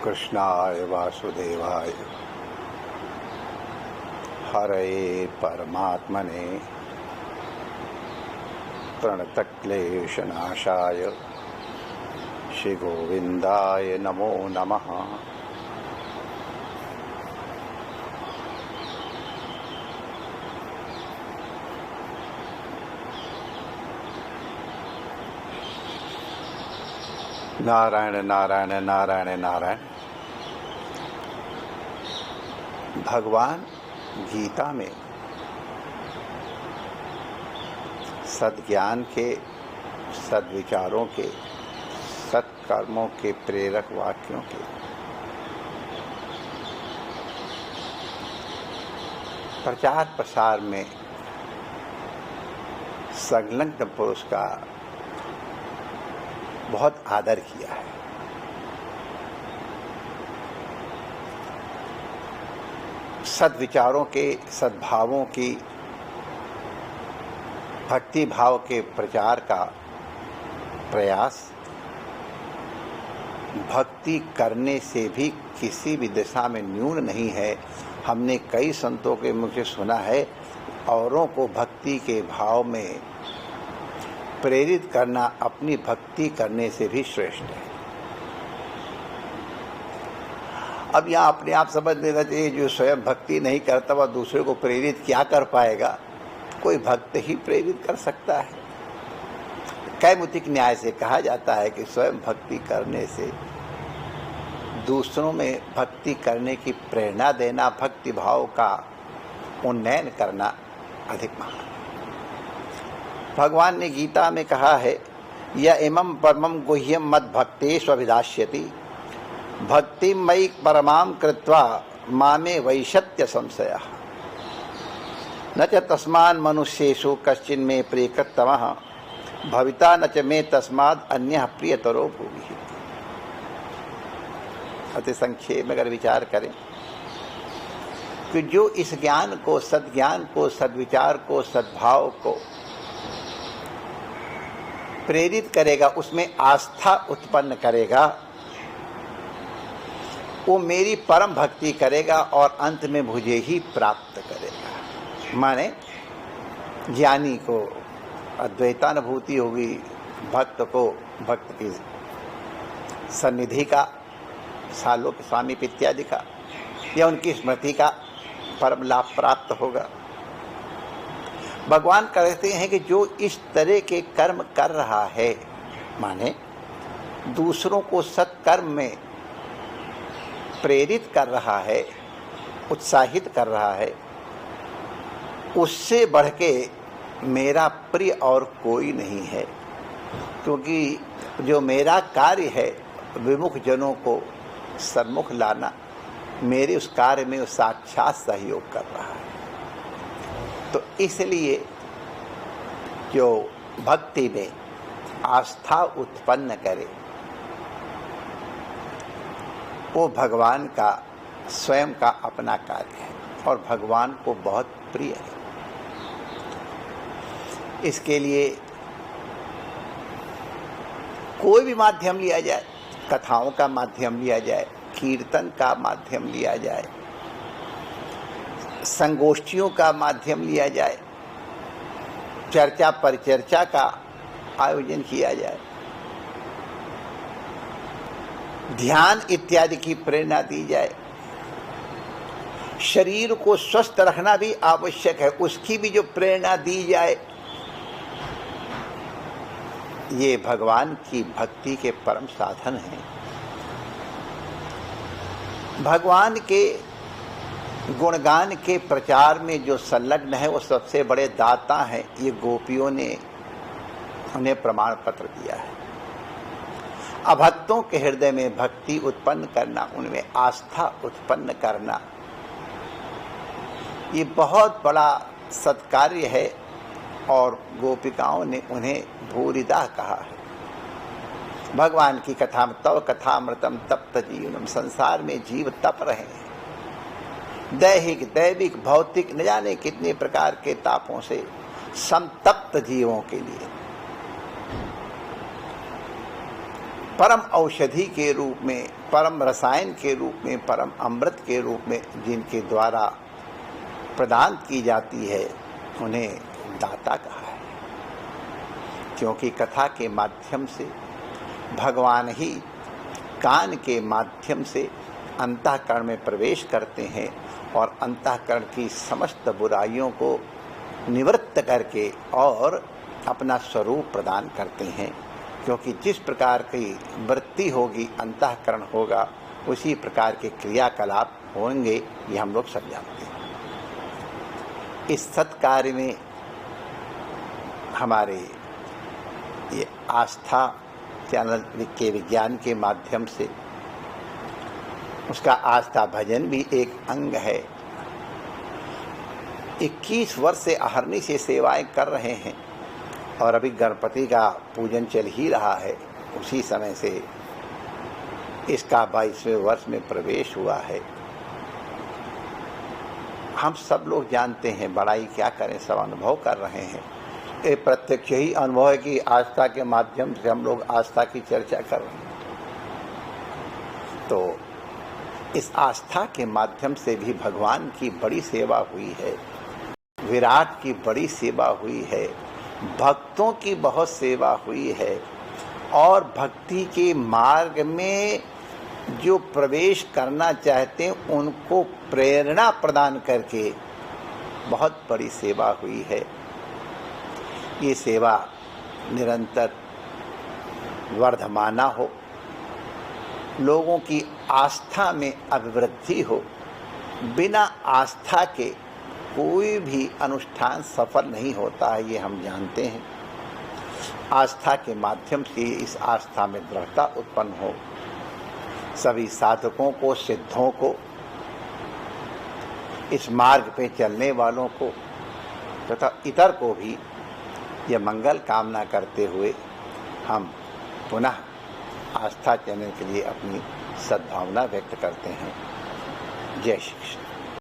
कृष्णाय वासुदेवाय हरये परमात्मने प्रणतक्लेशनाशाय श्री गोविंदाय नमो नमः। नारायण नारायण नारायण नारायण। भगवान गीता में सद्ज्ञान के, सद्विचारों के, सत्कर्मों के प्रेरक वाक्यों के प्रचार प्रसार में संलग्न पुरुष का बहुत आदर किया है। सद्विचारों के, सद्भावों की, भक्ति भाव के प्रचार का प्रयास भक्ति करने से भी किसी भी दिशा में न्यून नहीं है। हमने कई संतों के मुख से सुना है, औरों को भक्ति के भाव में प्रेरित करना अपनी भक्ति करने से भी श्रेष्ठ है। अब यहाँ अपने आप समझ लेना चाहिए, जो स्वयं भक्ति नहीं करता वह दूसरे को प्रेरित क्या कर पाएगा? कोई भक्त ही प्रेरित कर सकता है। कैमुतिक न्याय से कहा जाता है कि स्वयं भक्ति करने से दूसरों में भक्ति करने की प्रेरणा देना, भक्ति भाव का उन्नयन करना अधिक महान। भगवान ने गीता में कहा है, य इमं परमं गुह्यं मद भक्तेष्वभिधास्यति भक्ति मयि परमां कृत्वा मामे वैशत्य संशयः न च तस्मान् मनुष्येषु कश्चिन् मे प्रियकृततमः भविता न च मे तस्माद् अन्यः प्रियतरो भूमिः। अति संक्षेप में अगर विचार करें कि जो इस ज्ञान को, सद्ज्ञान को, सद्विचार को, सद्भाव को प्रेरित करेगा, उसमें आस्था उत्पन्न करेगा, वो मेरी परम भक्ति करेगा और अंत में मुझे ही प्राप्त करेगा। माने ज्ञानी को अद्वैतानुभूति होगी, भक्त को भक्त की सन्निधि का, सालों के स्वामीप इत्यादि का, या उनकी स्मृति का परम लाभ प्राप्त होगा। भगवान कहते हैं कि जो इस तरह के कर्म कर रहा है, माने दूसरों को सत्कर्म में प्रेरित कर रहा है, उत्साहित कर रहा है, उससे बढ़ के मेरा प्रिय और कोई नहीं है। क्योंकि जो मेरा कार्य है विमुख जनों को सन्मुख लाना, मेरे उस कार्य में वो साक्षात सहयोग कर रहा है। तो इसलिए जो भक्ति में आस्था उत्पन्न करे वो भगवान का स्वयं का अपना कार्य है और भगवान को बहुत प्रिय है। इसके लिए कोई भी माध्यम लिया जाए, कथाओं का माध्यम लिया जाए, कीर्तन का माध्यम लिया जाए, संगोष्ठियों का माध्यम लिया जाए, चर्चा परिचर्चा का आयोजन किया जाए, ध्यान इत्यादि की प्रेरणा दी जाए, शरीर को स्वस्थ रखना भी आवश्यक है, उसकी भी जो प्रेरणा दी जाए, ये भगवान की भक्ति के परम साधन हैं। भगवान के गुणगान के प्रचार में जो संलग्न है वो सबसे बड़े दाता हैं। ये गोपियों ने उन्हें प्रमाण पत्र दिया है। अभक्तों के हृदय में भक्ति उत्पन्न करना, उनमें आस्था उत्पन्न करना, ये बहुत बड़ा सत्कार्य है और गोपिकाओं ने उन्हें भूरिदा कहा है। भगवान की कथा में तव कथामृतम तप्त जीवनम, संसार में जीव तप रहे हैं, दैहिक, दैविक, भौतिक, न जाने कितने प्रकार के तापों से संतप्त जीवों के लिए परम औषधि के रूप में, परम रसायन के रूप में, परम अमृत के रूप में जिनके द्वारा प्रदान की जाती है, उन्हें दाता कहा है। क्योंकि कथा के माध्यम से भगवान ही कान के माध्यम से अंतःकरण में प्रवेश करते हैं और अंतःकरण की समस्त बुराइयों को निवृत्त करके और अपना स्वरूप प्रदान करते हैं। क्योंकि जिस प्रकार की वृत्ति होगी, अंतःकरण होगा, उसी प्रकार के क्रियाकलाप होंगे, ये हम लोग सब जानते हैं। इस सत्कार्य में हमारे ये आस्था चैनल के विज्ञान के माध्यम से उसका आस्था भजन भी एक अंग है। 21 वर्ष से अहर्निश से सेवाएं कर रहे हैं और अभी गणपति का पूजन चल ही रहा है। उसी समय से इसका 22वें वर्ष में प्रवेश हुआ है। हम सब लोग जानते हैं, बड़ाई क्या करें, सब अनुभव कर रहे हैं। ये प्रत्यक्ष ही अनुभव है कि आस्था के माध्यम से हम लोग आस्था की चर्चा कर रहे हैं। तो इस आस्था के माध्यम से भी भगवान की बड़ी सेवा हुई है, विराट की बड़ी सेवा हुई है, भक्तों की बहुत सेवा हुई है और भक्ति के मार्ग में जो प्रवेश करना चाहते हैं उनको प्रेरणा प्रदान करके बहुत बड़ी सेवा हुई है। ये सेवा निरंतर वर्धमाना हो, लोगों की आस्था में अभिवृद्धि हो। बिना आस्था के कोई भी अनुष्ठान सफल नहीं होता है, ये हम जानते हैं। आस्था के माध्यम से इस आस्था में दृढ़ता उत्पन्न हो। सभी साधकों को, सिद्धों को, इस मार्ग पे चलने वालों को तथा इतर को भी यह मंगल कामना करते हुए हम पुनः आस्था चैनल के लिए अपनी सद्भावना व्यक्त करते हैं। जय श्री कृष्ण।